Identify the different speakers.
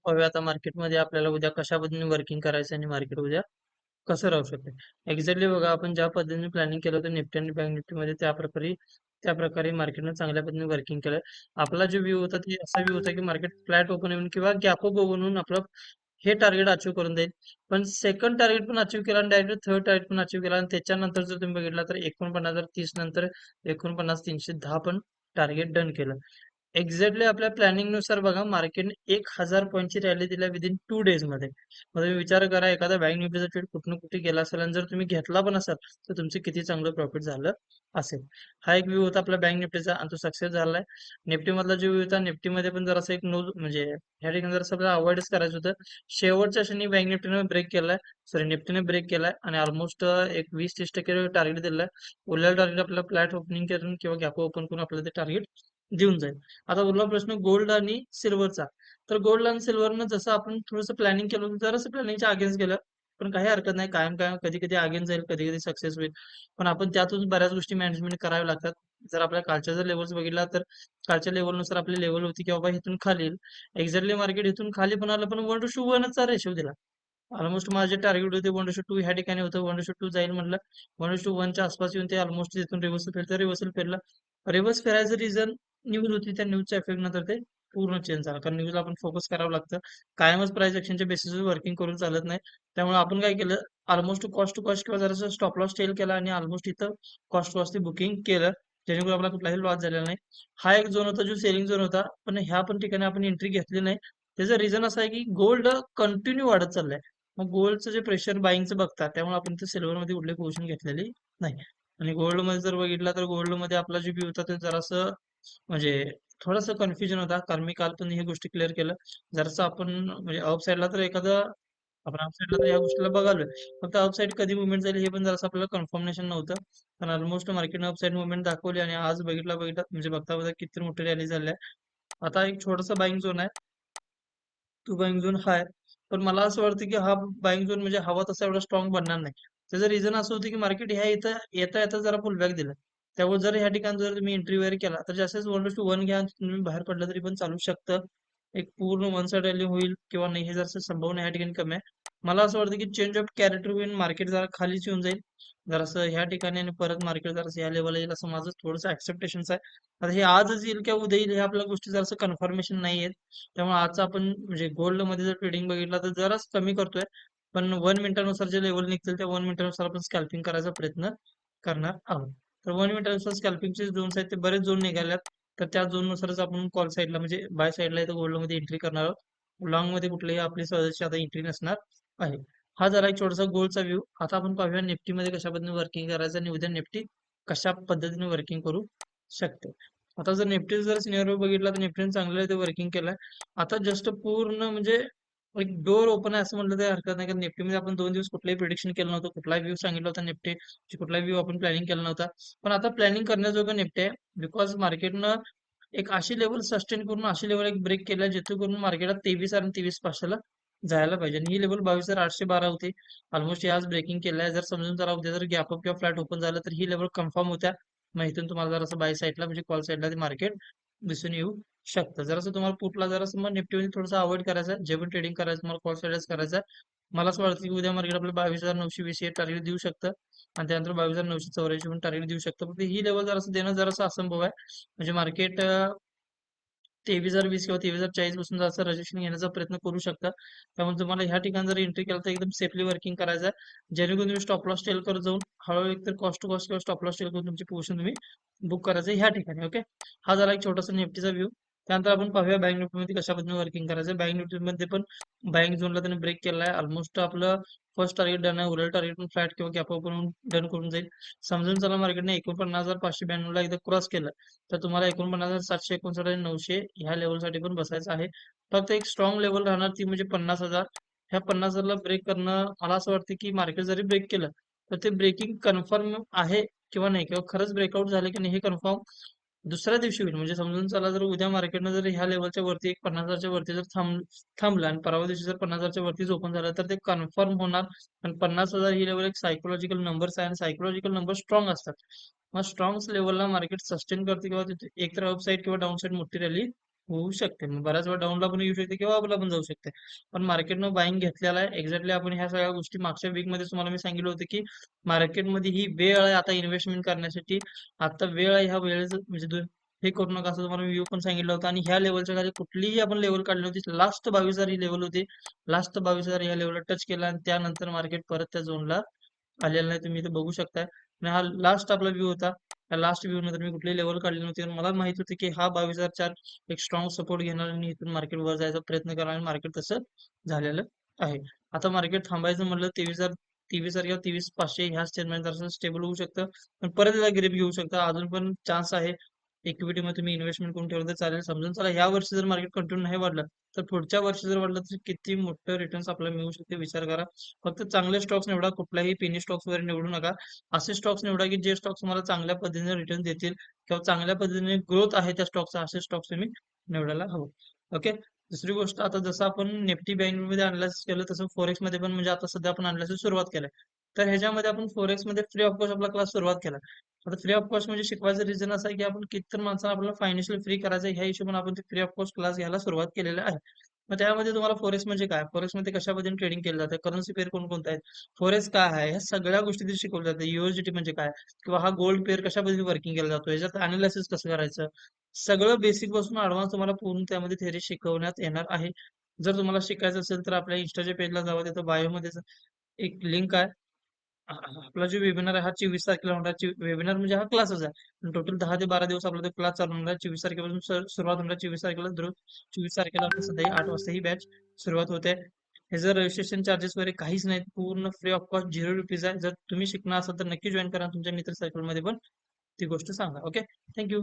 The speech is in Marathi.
Speaker 1: पाहूया आता मार्केटमध्ये आपल्याला उद्या कशा पद्धतीने वर्किंग करायचं आणि मार्केट उद्या कसं राहू शकते. एक्झॅक्टली बघा आपण ज्या पद्धतीने प्लॅनिंग केलं होतं निफ्टी आणि बँक निफ्टीमध्ये त्या प्रकारे मार्केटनं चांगल्या पद्धतीने वर्किंग केलं. आपला जो व्ह्यू होता ते असा व्ह्यू होता की मार्केट फ्लॅट ओपन होऊन किंवा गॅप अप बनवून आपलं हे टार्गेट अचीव्ह करून देईल. पण सेकंड टार्गेट पण अचीव्ह केला आणि डायरेक्ट थर्ड टार्गेट पण अचीव्ह केला आणि त्याच्यानंतर जर तुम्ही बघितला तर 49,030 नंतर 49,310 पण टार्गेट डन केलं. एक्झॅक्टली आपल्या प्लॅनिंग नुसार बघा मार्केटने 1,000 पॉईंटची रॅली दिल्या विदिन 2 डेज मध्ये. मग तुम्ही विचार करा एखादा बँक निफ्टीचा ट्रेड कुठून कुठे गेला असेल आणि जर तुम्ही घेतला पण असाल तर तुमचे किती चांगलं प्रॉफिट झालं असेल. हा एक व्ह्यू होता आपला बँक निफ्टीचा आणि तो सक्सेस झालाय. निफ्टी मधला जो व्ह्यू होता निफ्टीमध्ये पण जरासा एक नो म्हणजे ह्या ठिकाणी जरासं आपल्याला अवॉइडच करायचं होतं. शेवटच्या क्षणी बँक निफ्टीने ब्रेक केलाय, सॉरी निफ्टीने ब्रेक केलाय आणि ऑलमोस्ट एक 20-30% टार्गेट दिलाय. उरलेलं टार्गेट आपल्याला फ्लॅट ओपनिंग करून किंवा गॅप ओपन करून आपल्याला ते टार्गेट देऊन जाईल. आता उरला प्रश्न गोल्ड आणि सिल्वरचा. तर गोल्ड आणि सिल्वरनं जसं आपण थोडंसं प्लॅनिंग केलं होतं, जरासं प्लॅनिंगच्या अगेन्स्ट गेलं. पण काही हरकत नाही. कायम कायम कधी-कधी अगेन्स्ट जाईल, कधी-कधी सक्सेस होईल. पण आपण त्यातून बऱ्याच गोष्टी मॅनेजमेंट कराव्या लागतात. जर आपल्या कालच्या जर लेव्हल्स बघितला तर कालच्या लेव्हलनुसार आपली लेव्हल होती की बाबा इथून खाली येईल. एक्झॅक्टली मार्केट इथून खाली पण आलं पण 1:1 चा रेशो दिला. ऑलमोस्ट माझे टार्गेट होते 1:2 ह्या ठिकाणी होतं. 1:2 जाईल म्हटलं. 1:1 च्या आसपास येऊन ते ऑलमोस्ट तिथून रिव्हर्सल फिरलं. रिव्हर्स फिरायचं रिझन न्यूज होती. त्या न्यूजच्या इफेक्ट नंतर ते पूर्ण चेंज झालं. कारण न्यूजला आपण फोकस करावं लागतं. कायमच प्राइस एक्शनच्या बेसिसवर वर्किंग करून चालत नाही. त्यामुळे आपण काय केलं ऑलमोस्ट कॉस्ट टू कॉस्ट किंवा जरासं स्टॉप लॉस टेल केला आणि ऑलमोस्ट इथं कॉस्ट टू कॉस्ट बुकिंग केलं. जेणेकरून आपला कुठलाही लॉस झालेला नाही. हा एक झोन होता जो सेलिंग झोन होता. पण ह्या पण ठिकाणी आपण एंट्री घेतली नाही. त्याचं रिझन असं आहे की गोल्ड कंटिन्यू वाढत चाललंय. मग गोल्डचं जे प्रेशर बाईंगचं बघतात त्यामुळे आपण ते सिल्वरमध्ये कुठली पोझिशन घेतलेली नाही. आणि गोल्डमध्ये जर बघितला तर गोल्डमध्ये आपला जो व्ह्यू होता ते जरासं म्हणजे थोडंसं कन्फ्युजन होता. कारण मी काल पण ही गोष्टी क्लिअर केलं. जरासं आपण म्हणजे अप साईडला तर एखादं आपण अप साईडला तर या गोष्टीला बघालोय. फक्त अप साईड कधी मुव्हमेंट जाईल हे पण जरासं आपल्याला कन्फर्मेशन नव्हतं. पण ऑलमोस्ट मार्केटने अप साईड मुव्हमेंट दाखवली आणि आज बघितला म्हणजे बघता किती मोठी रॅली झाली आहे. आता एक छोटासा बाईंग झोन आहे. तो बाईंग झोन हा आहे. पण मला असं वाटतं की हा बाईंग झोन म्हणजे हवा तसा एवढा स्ट्रॉंग बनणार नाही. त्याचं रिझन असं होतं की मार्केट ह्या इथं येता येता जरा पुलबॅक दिलं. त्यामुळे जर ह्या ठिकाणी जर तुम्ही एंट्री वगैरे केला तर जास्तीत 1:1 घ्या तुम्ही बाहेर पडला तरी पण चालू शकतं. एक पूर्ण वन साइड रॅली होईल किंवा नाही हे जरासं संभावना या ठिकाणी कमी आहे. मला असं वाटतं की चेंज ऑफ कॅरेक्टर होईल मार्केट जरा खालीच येऊन जाईल. जरासं ह्या ठिकाणी आणि परत मार्केट जरासं या लेवलला येईल असं माझं थोडंसं एक्सेप्टेशन्स आहे. आता हे आजच येईल किंवा उद्या येईल हे आपल्या गोष्टी जरासं कन्फर्मेशन नाही आहेत. त्यामुळे आजचा आपण म्हणजे गोल्डमध्ये जर ट्रेडिंग बघितला तर जराच कमी करतोय. पण 1 मिनिटानुसार जे लेवल निघतील त्या 1 मिनिटानुसार आपण स्कॅल्पिंग करायचा प्रयत्न करणार आहोत. तर 1 मिनिटानुसार स्कॅल्पिंगचे झोन्स आहेत ते बरेच झोन निघाल्यात. तर त्या झोननुसारच आपण कॉल साईडला म्हणजे बाय साईडला इथं गोल्डमध्ये एंट्री करणार आहोत. लॉंगमध्ये कुठलीही आपली सहजची आता एंट्री नसणार आहे. हा झाला एक छोटासा गोल्डचा व्ह्यू. आता आपण पाहूया निफ्टीमध्ये कशा पद्धतीने वर्किंग करायचं आणि उद्या निफ्टी कशा पद्धतीने वर्किंग करू शकते. आता जर निफ्टी जर सिनेरिओ बघितला तर निफ्टीने चांगलं इथे वर्किंग केलंय. आता जस्ट पूर्ण म्हणजे एक डोर ओपन आहे असं म्हटलं तरी हरकत नाही. कारण निफ्टीमध्ये आपण 2 दिवस कुठलाही प्रिडिक्शन केलं नव्हतं. कुठलाही व्ह्यू सांगितलं होता निफ्टी कुठलाही व्ह्यू आपण प्लॅनिंग केला नव्हता. पण आता प्लॅनिंग करण्याजोगं निफ्टी आहे. बिकॉज मार्केटनं एक अशी लेवल सस्टेन करून अशी लेवल एक ब्रेक केल्या जेणेकरून मार्केटला 23 आणि 23,500 जायला पाहिजे आणि ही लेवल 22,812 होती. ऑलमोस्ट आज ब्रेकिंग केलंय. जर समजून जरा उद्या जर गॅप अप किंवा फ्लॅट ओपन झालं तर ही लेवल कन्फर्म होत्या. मग इथून तुम्हाला जरासं बाय साईडला म्हणजे कॉल साईडला ते मार्केट दिसून येऊ शकतं. जरासं तुम्हाला पुटला जरासं मग निफ्टीमध्ये थोडंसं अवॉइड करायचं आहे. जे पण ट्रेडिंग करायचं तुम्हाला कॉल साईडच करायचं आहे. मला असं वाटतं की उद्या मार्केट आपल्याला 22,920 हे टार्गेट देऊ शकतं आणि त्यानंतर 22,984 पण टार्गेट देऊ शकतं. फक्त ही लेवल जरासं देणं जरासं असंभव आहे. म्हणजे मार्केट 23,020 किंवा 23,040 पासून जास्त रजिस्ट्रेशन घेण्याचा प्रयत्न करू शकता. त्यामुळे तुम्हाला ह्या ठिकाणी जर एंट्री केलं तर एकदम सेफली वर्किंग करायचं आहे. जेणेकरून तुम्ही स्टॉप लॉस टेल करत जाऊन हळूहळू एकतर कॉस्ट टू कॉस्ट किंवा स्टॉप लॉस टेल करून तुमची पोझिशन तुम्ही बुक करायचं ह्या ठिकाणी. ओके. हा झाला एक छोटासा निफ्टीचा व्ह्यू. त्यानंतर आपण पाहूया बँक निफ्टीमध्ये कशा पद्धतीने वर्किंग करायचं. बँक निफ्टीमध्ये पण बँक झोनला त्याने ब्रेक केला आहे. ऑलमोस्ट आपलं फर्स्ट टार्गेट डन आहे. उरलेलं टार्गेट पण फ्लॅट किंवा गॅप करून डन करून जाईल. समजून चला मार्केटने 49,592 ला एकदा क्रॉस केलं तर तुम्हाला 49,759 आणि 900 ह्या लेवलसाठी पण बसायचं आहे. फक्त एक स्ट्रॉंग लेवल राहणार ती म्हणजे 50,000. ह्या 50,000ला ब्रेक करणं मला असं वाटतं की मार्केट जरी ब्रेक केलं तर ते ब्रेकिंग कन्फर्म आहे किंवा नाही किंवा खरंच ब्रेकआउट झाले की नाही हे कन्फर्म दुसऱ्या दिवशी होईल. म्हणजे समजून चला जर उद्या मार्केटनं जर ह्या लेवलच्या वरती एक 50,000च्या वरती जर थांबलं आणि परवा दिवशी जर 50,000च्या वरतीच ओपन झालं तर ते कन्फर्म होणार. आणि 50,000 ही लेवल एक सायकोलॉजिकल नंबर्स आहे आणि सायकोलॉजिकल नंबर स्ट्रॉंग असतात. मग स्ट्रॉंग लेवलला मार्केट सस्टेन करते किंवा तिथे एकतर अपसाईड किंवा डाऊन साईड मोठी रॅली होऊ शकते. मग बऱ्याच वेळा डाऊनला पण येऊ शकते किंवा अपला पण जाऊ शकते. पण मार्केटनं बाईंग घेतलेला आहे. एक्झॅक्टली आपण ह्या सगळ्या गोष्टी मागच्या वीकमध्ये तुम्हाला मी सांगितलं होतं, की मार्केटमध्ये ही वेळ आहे आता इन्व्हेस्टमेंट करण्यासाठी. आता वेळ आहे, ह्या वेळेचं म्हणजे हे करू नका असं तुम्हाला व्ह्यू पण सांगितलं होतं. आणि ह्या लेवलच्या खाली कुठलीही आपण लेवल काढली होती. लास्ट 22,000 ही लेवल होती. लास्ट 22,000 ह्या लेवलला टच केला आणि त्यानंतर मार्केट परत त्या झोनला आलेला नाही. तुम्ही इथे बघू शकताय. आणि हा लास्ट आपला व्ह्यू होता. त्या लास्ट व्ह्यू नंतर मी कुठलीही लेवल काढली नव्हती. आणि मला माहित होतं की हा 22,004 एक स्ट्रॉंग सपोर्ट घेणार आणि इथून मार्केट वर जायचा प्रयत्न करणार आणि मार्केट तसं झालेलं आहे. आता मार्केट थांबायचं म्हटलं 23,000 किंवा 23,500 ह्या स्टेटमेंट स्टेबल होऊ शकतं. पण परत एकदा ग्रिप घेऊ शकतं. अजून पण चान्स आहे. इक्विटीमध्ये तुम्ही इन्व्हेस्टमेंट करून ठेवलं तर चालेल. समजून चला ह्या वर्षी जर मार्केट कंटिन्यू नाही वाढलं तर पुढच्या वर्षी जर वाढलं तर किती मोठं रिटर्न्स आपल्याला मिळू शकते विचार करा. फक्त चांगले स्टॉक्स निवडा. कुठल्याही पेनी स्टॉक्स वगैरे निवडू नका. असे स्टॉक्स निवडा की जे स्टॉक्स तुम्हाला चांगल्या पद्धतीने रिटर्न देतील किंवा चांगल्या पद्धतीने ग्रोथ आहे त्या स्टॉक्सचा, असे स्टॉक्स तुम्ही निवडायला हवं. ओके. दुसरी गोष्ट, आता जसं आपण निफ्टी बँक मध्ये अनालिसिस केलं तसं फोरेक्स मध्ये पण म्हणजे आता सध्या आपण अनालिसिस सुरुवात केलंय. तर ह्याच्यामध्ये आपण फोरेक्स मध्ये फ्री ऑफ कॉस्ट आपला क्लास सुरुवात केला. आता फ्री ऑफ कॉस्ट म्हणजे शिकवायचं रिझन असं आहे की आपण कितीतर माणसाला आपल्याला फायनान्शियल फ्री करायचं ह्या हिशोबाने आपण फ्री ऑफ कॉस्ट क्लास घ्यायला सुरुवात केलेला आहे. मग त्यामध्ये तुम्हाला फोरेक्स म्हणजे काय, फोरेक्स मध्ये कशा पद्धतीने ट्रेडिंग केलं जातं, करन्सी पेअर कोणकोणत्या आहेत, फॉरेक्स काय आहे, ह्या सगळ्या गोष्टी तिथे शिकवल्या जातात. युएसडीटी म्हणजे काय किंवा हा गोल्ड पेअर कशा पद्धतीने वर्किंग केला जातो, याच्यात अनालिसिस कसं करायचं, सगळं बेसिक पासून ऍडव्हान्स तुम्हाला पूर्ण त्यामध्ये थेरी शिकवण्यात येणार आहे. जर तुम्हाला शिकायचं असेल तर आपल्या इंस्टाच्या पेजला जावं, तिथं बायोमध्ये एक लिंक आहे. आपला जो वेबिनार आहे हा 24 तारखेला होणार आहे. वेबिनार म्हणजे हा क्लासच आहे. टोटल 10 ते 12 दिवस आपला तो क्लास चालू होणार आहे. 24 तारखेपासून सुरुवात होणार आहे. 24 तारखेला दररोज 24 तारखेला आपल्या संध्याकाळी 8 वाजता ही बॅच सुरुवात होते. ह्याचं रजिस्ट्रेशन चार्जेस वगैरे काहीच नाहीत. पूर्ण फ्री ऑफ कॉस्ट ₹0 आहे. जर तुम्ही शिकणार असाल तर नक्की जॉईन करा. तुमच्या मित्र सर्कलमध्ये पण ती गोष्ट सांगा. ओके. थँक्यू.